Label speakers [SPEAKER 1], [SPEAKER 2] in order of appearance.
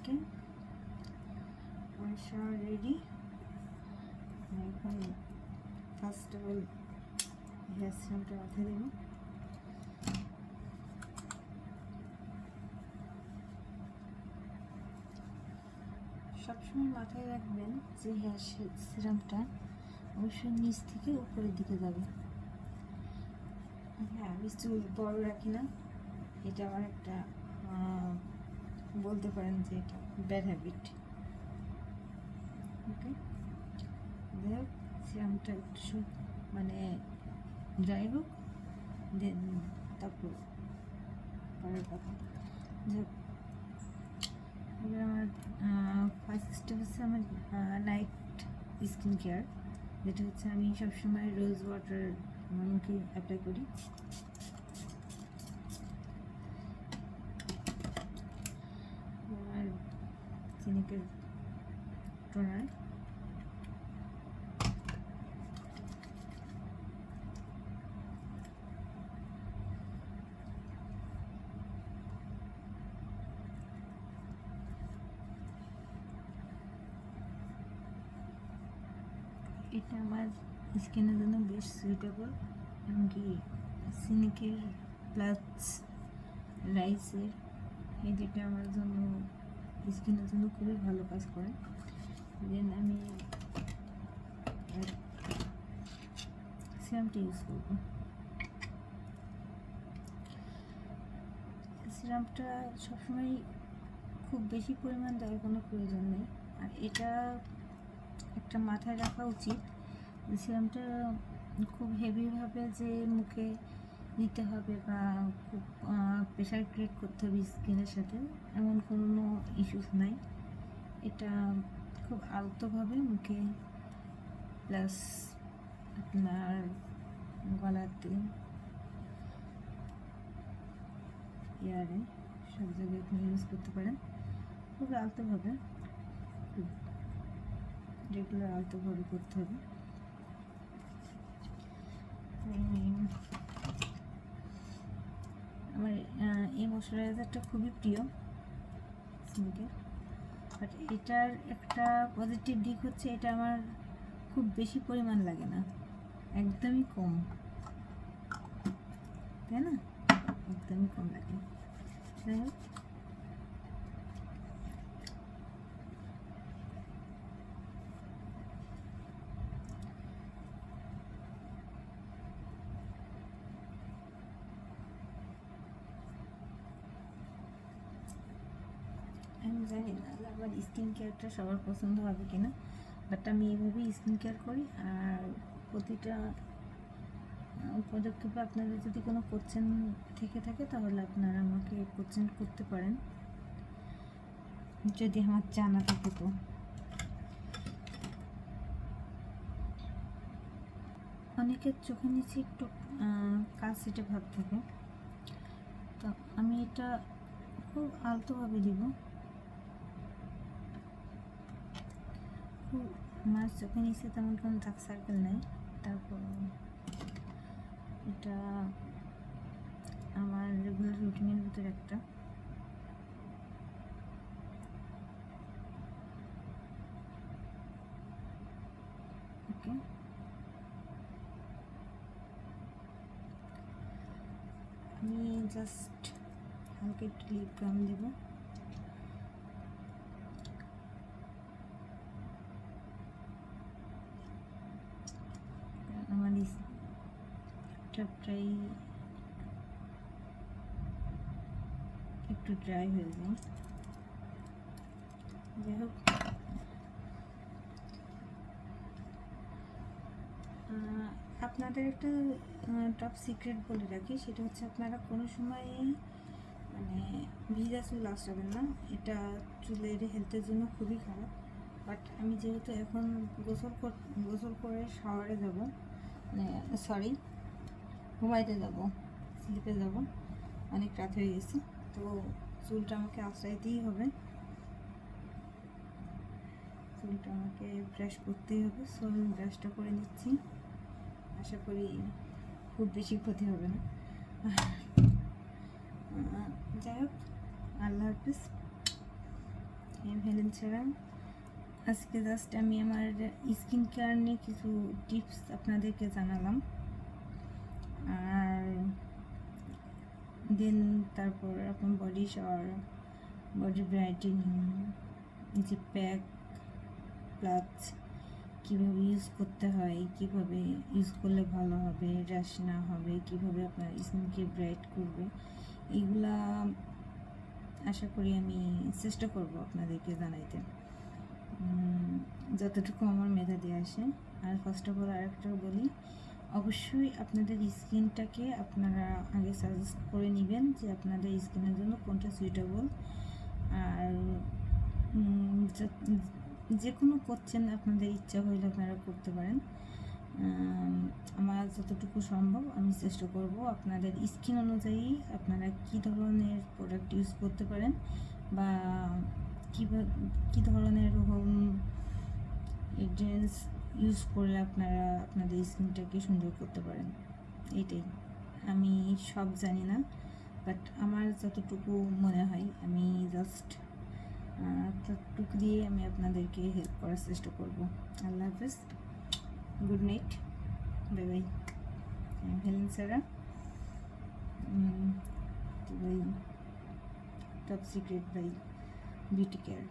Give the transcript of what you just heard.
[SPEAKER 1] ওকে, আমার shower ready. এখন first of all hair সিরামটা মাথায় দেবো। সবসময় মাথায় রাখবেন যে হেয়ার সিরামটা অবশ্যই নিচ থেকে উপরের দিকে যাবে। হ্যাঁ, আমি চুল বড় রাখি না, এটা আমার একটা বলতে পারেন যে এটা ব্যাড হ্যাবিট। ওকে, দেখ সিরামটা একটু মানে ড্রাই হোক, দেন তারপর পরের কথা। যাক, এবার আমার ফার্স্ট স্টেপ হচ্ছে আমার নাইট স্কিন কেয়ার, যেটা হচ্ছে আমি সবসময় রোজ ওয়াটার আমার মুখে অ্যাপ্লাই করি। আর ক্লিনিকের টোনার, এটা আমার স্কিনের জন্য বেশ সুইটেবল, এমনকি সিনিকের প্লাস রাইসের এই দুটো আমার জন্য স্কিনের জন্য খুবই ভালো কাজ করে। দেন আমি সিরামটা ইউজ করব। সিরামটা সবসময় খুব বেশি পরিমাণ দেওয়ার কোনো প্রয়োজন নেই, আর এটা একটা মাথায় রাখা উচিত সিরামটা খুব হেভিভাবে যে মুখে নিতে হবে বা খুব প্রেশার ক্রিয়েট করতে হবে স্কিনের সাথে, এমন কোনো ইস্যুস নাই। এটা খুব আলতোভাবে মুখে প্লাস আপনার গলাতে, ইয়ারে, সব জায়গায় আপনি ইউজ করতে পারেন। খুব আলতোভাবে, খুব রেগুলার আলতোভাবে করতে হবে। আমার এই ময়শ্চারাইজারটা খুবই প্রিয় স্কিনকেয়ার, বাট এটার একটা পজিটিভ দিক হচ্ছে এটা আমার খুব বেশি পরিমাণ লাগে না, একদমই কম, তাই না? একদমই কম লাগে। যাই হোক, আমি জানি না আমার স্কিন কেয়ারটা সবার পছন্দ হবে কিনা, বাট আমি এইভাবেই স্কিন কেয়ার করি। আর প্রতিটা পদক্ষেপে আপনাদের যদি কোনো কোশ্চেন থেকে থাকে তাহলে আপনারা আমাকে কোশ্চেন করতে পারেন, যদি আমার জানা থাকে। তো অনেকের চোখের নিচে একটু কালচেটে ভাব থাকে, তো আমি এটা খুব আলতোভাবে দিব। আমার চোখের নিচে তেমন কোনো ডার্ক সার্কেল নেই, তারপর এটা আমার রেগুলার রুটিনের ভিতরে একটা। ওকে, আমি জাস্ট হালকা একটু লিপ বাম দেবো। আমার লিপটা প্রায় একটু ড্রাই হয়ে যায়। যাই হোক, আপনাদের একটা টপ সিক্রেট বলে রাখি, সেটা হচ্ছে আপনারা কোনো সময় মানে ভিজা চুল আসাবেন না, এটা চুলের হেলথের জন্য খুবই খারাপ। বাট আমি যেহেতু এখন গোসল করে শাওয়ারে যাব, মানে সরি ঘুমাইতে যাব, স্লিপে যাব, অনেক রাত হয়ে গেছে, তো চুলটা আমাকে আশ্রয়তেই হবে, চুলটা আমাকে ব্রাশ করতেই হবে। সো আমি ব্রাশটা করে নিচ্ছি, আশা করি খুব বেশি ক্ষতি হবে না। যাই হোক, আল্লাহ হাফিজ। হেলেন ছাড়া আজকে জাস্ট আমি আমার স্কিন কেয়ার নিয়ে কিছু টিপস আপনাদেরকে জানালাম। আর দেন তারপর আপনার বডি শাওয়ার, বডি ব্রাইটেনিং, যে প্যাক প্লাস কীভাবে ইউজ করতে হয়, কীভাবে ইউজ করলে ভালো হবে, র্যাশ না হবে, কীভাবে আপনার স্কিনকে ব্রাইট করবে, এইগুলা আশা করি আমি চেষ্টা করব আপনাদেরকে জানাইতে যতটুকু আমার মেধা দিয়ে আসে। আর ফার্স্ট অফ অল আরেকটা বলি, অবশ্যই আপনাদের স্কিনটাকে আপনারা আগে সাজেস্ট করে নেবেন যে আপনাদের স্কিনের জন্য কোনটা সুইটেবল। আর যে কোনো করছেন আপনাদের ইচ্ছা হইলে আপনারা করতে পারেন। আমার যতটুকু সম্ভব আমি চেষ্টা করব আপনাদের স্কিন অনুযায়ী আপনারা কী ধরনের প্রোডাক্ট ইউজ করতে পারেন বা কী ধরনের হোম এজেন্স ইউজ করলে আপনারা আপনাদের স্কিনটাকে সুন্দর করতে পারেন। এইটাই, আমি সব জানি না, বাট আমার যতটুকু মনে হয় আমি জাস্ট ততটুকু দিয়ে আমি আপনাদেরকে হেল্প করার চেষ্টা করব। আল্লাহ হাফেজ, good night, bye bye. Helen Sara, top secret by beauty care.